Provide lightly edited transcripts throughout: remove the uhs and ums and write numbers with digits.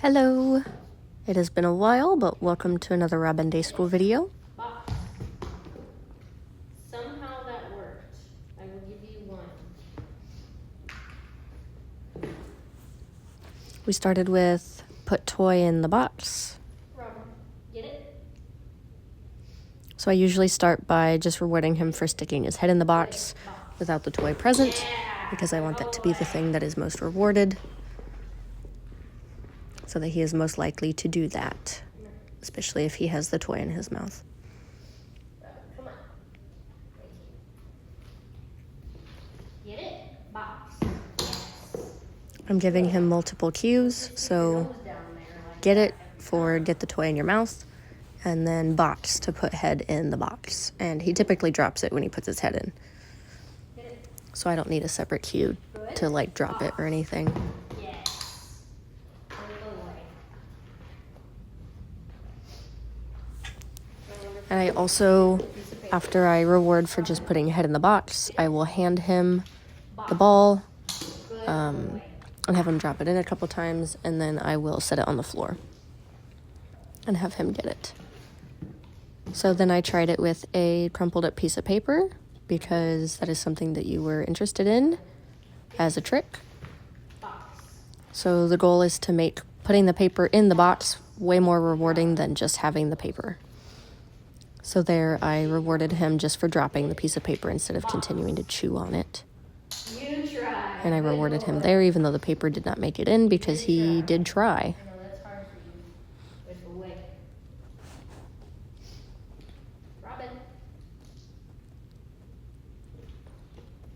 Hello! It has been a while, but welcome to another Robin Day School video. Box. Somehow that worked. I will give you one. We started with put toy in the box. Robin, get it? So I usually start by just rewarding him for sticking his head in the box without the toy present, because I want that to be the thing that is most rewarded, so that he is most likely to do that, especially if he has the toy in his mouth. Come on. Get it? Box. Yes. I'm giving him multiple cues, so get it for get the toy in your mouth, and then box to put head in the box. And he typically drops it when he puts his head in. So I don't need a separate cue to like drop it or anything. Yes. And I also, after I reward for just putting head in the box, I will hand him the ball and have him drop it in a couple times, and then I will set it on the floor and have him get it. So then I tried it with a crumpled up piece of paper, because that is something that you were interested in as a trick. So the goal is to make putting the paper in the box way more rewarding than just having the paper. So there I rewarded him just for dropping the piece of paper instead of continuing to chew on it. You try. And I rewarded him there even though the paper did not make it in, because he did try. I know that's hard for you. There's a way. Robin.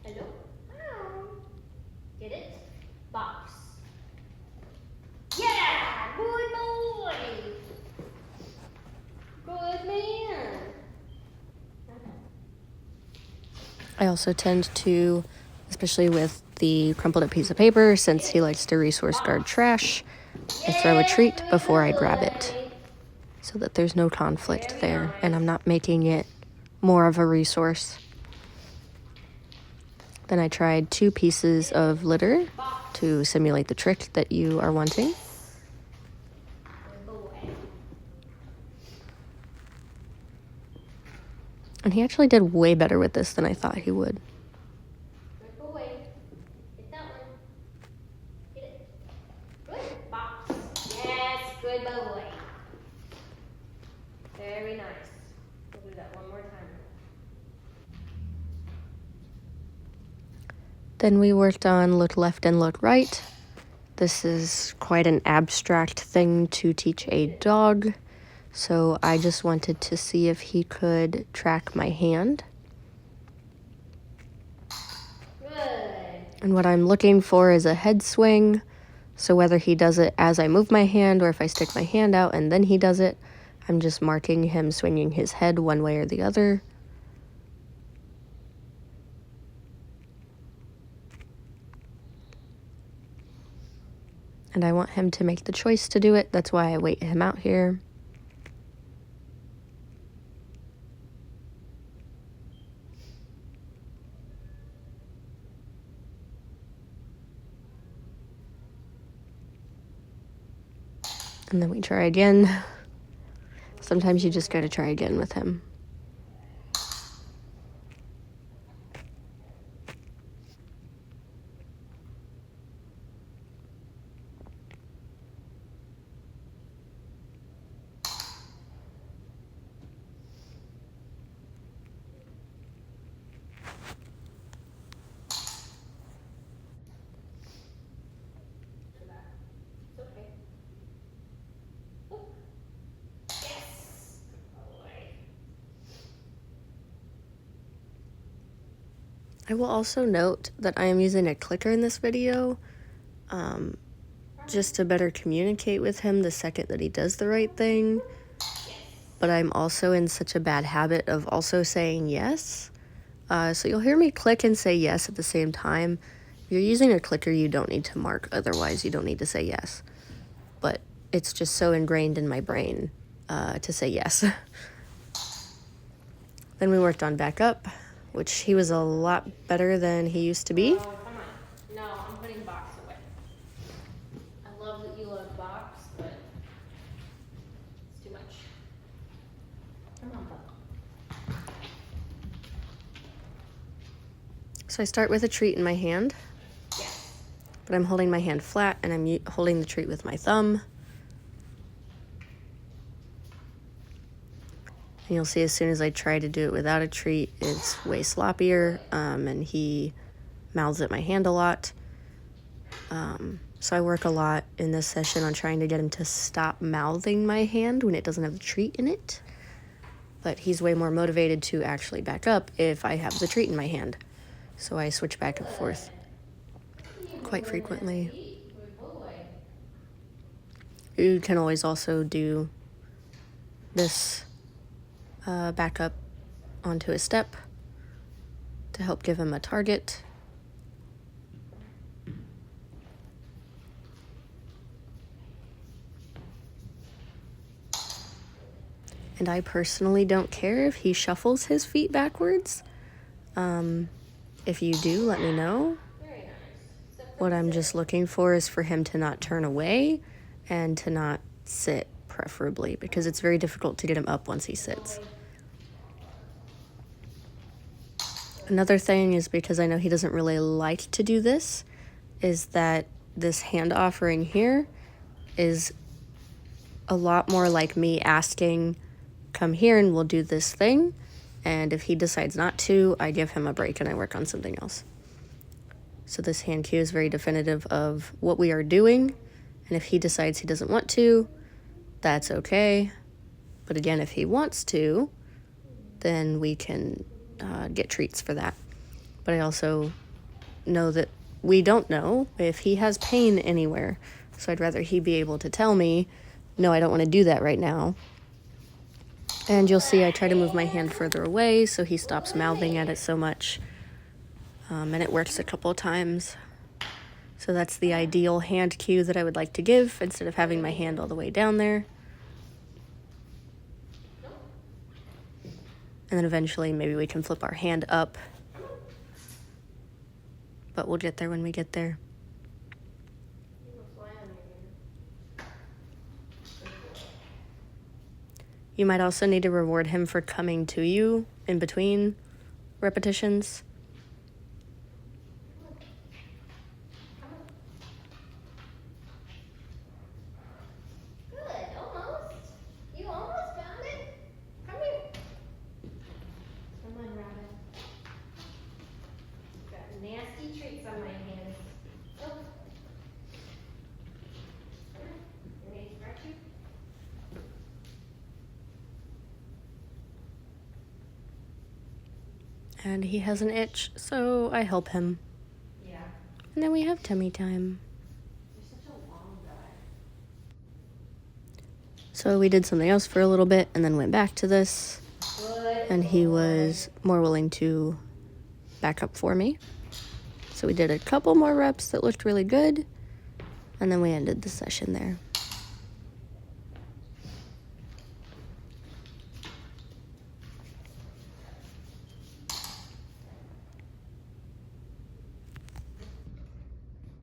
Hello? Get it? Box. Yeah! Good boy! Good man! I also tend to, especially with the crumpled up piece of paper, since he likes to resource guard trash, I throw a treat before I grab it, so that there's no conflict there and I'm not making it more of a resource. Then I tried 2 pieces of litter to simulate the trick that you are wanting. Good boy. And he actually did way better with this than I thought he would. Good boy. Get that one. Get it. Good. Box. Yes, good boy. Very nice. We'll do that one more time. Then we worked on look left and look right. This is quite an abstract thing to teach a dog, so I just wanted to see if he could track my hand. Good. And what I'm looking for is a head swing, so whether he does it as I move my hand or if I stick my hand out and then he does it, I'm just marking him swinging his head one way or the other. And I want him to make the choice to do it. That's why I wait him out here. And then we try again. Sometimes you just gotta try again with him. It's okay. Oh. Yes. Good boy. I will also note that I am using a clicker in this video, just to better communicate with him the second that he does the right thing. But I'm also in such a bad habit of also saying yes. So you'll hear me click and say yes at the same time. If you're using a clicker, you don't need to mark, otherwise you don't need to say yes. But it's just so ingrained in my brain to say yes. Then we worked on back up, which he was a lot better than he used to be. Oh, come on. No, I'm putting box away. I love that you love love box, but it's too much. Come on, Bubba. So I start with a treat in my hand, Yes. but I'm holding my hand flat and I'm holding the treat with my thumb. And you'll see as soon as I try to do it without a treat, it's way sloppier, and he mouths at my hand a lot. So I work a lot in this session on trying to get him to stop mouthing my hand when it doesn't have the treat in it. But he's way more motivated to actually back up if I have the treat in my hand. So I switch back and forth quite frequently. Good boy. You can always also do this back up onto a step to help give him a target. And I personally don't care if he shuffles his feet backwards. If you do, let me know. Very nice. So What I'm just looking for is for him to not turn away and to not sit, preferably, because it's very difficult to get him up once he sits. Another thing is, because I know he doesn't really like to do this, is that this hand offering here is a lot more like me asking, come here and we'll do this thing. And if he decides not to, I give him a break and I work on something else. So this hand cue is very definitive of what we are doing. And if he decides he doesn't want to, that's okay. But again, if he wants to, then we can get treats for that. But I also know that we don't know if he has pain anywhere. So I'd rather he be able to tell me, no, I don't want to do that right now. And you'll see I try to move my hand further away so he stops mouthing at it so much. And it works a couple of times. So that's the ideal hand cue that I would like to give instead of having my hand all the way down there. And then eventually maybe we can flip our hand up. But we'll get there when we get there. You might also need to reward him for coming to you in between repetitions. Good, almost. You almost found it. Come here. Come on, Robin. Got nasty treats on my hands. Oh. Ready to scratch you? And he has an itch, so I help him. Yeah. And then we have tummy time. You're such a long guy. So we did something else for a little bit and then went back to this. Good. And he was more willing to back up for me. So we did a couple more reps that looked really good. And then we ended the session there.